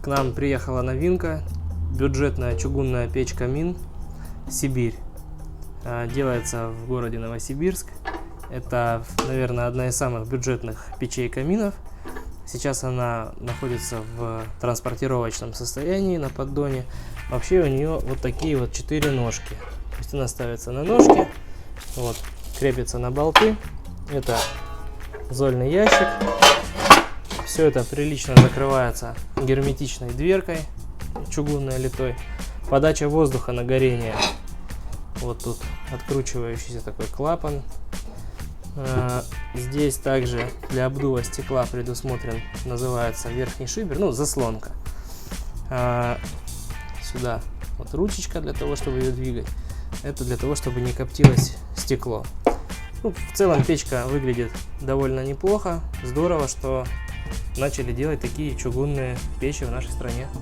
К нам приехала новинка, бюджетная чугунная печь-камин «Сибирь». Делается в городе Новосибирск. Это, наверное, одна из самых бюджетных печей-каминов. Сейчас она находится в транспортировочном состоянии на поддоне. Вообще у нее вот такие вот 4 ножки. То есть она ставится на ножки, вот, крепится на болты. Это зольный ящик. Все это прилично закрывается герметичной дверкой, чугунной литой. Подача воздуха на горение. Вот тут откручивающийся такой клапан. Здесь также для обдува стекла предусмотрен, называется верхний шибер, ну, заслонка. Сюда вот ручечка для того, чтобы ее двигать. Это для того, чтобы не коптилось стекло. Ну, в целом печка выглядит довольно неплохо. Здорово, что начали делать такие чугунные печи в нашей стране.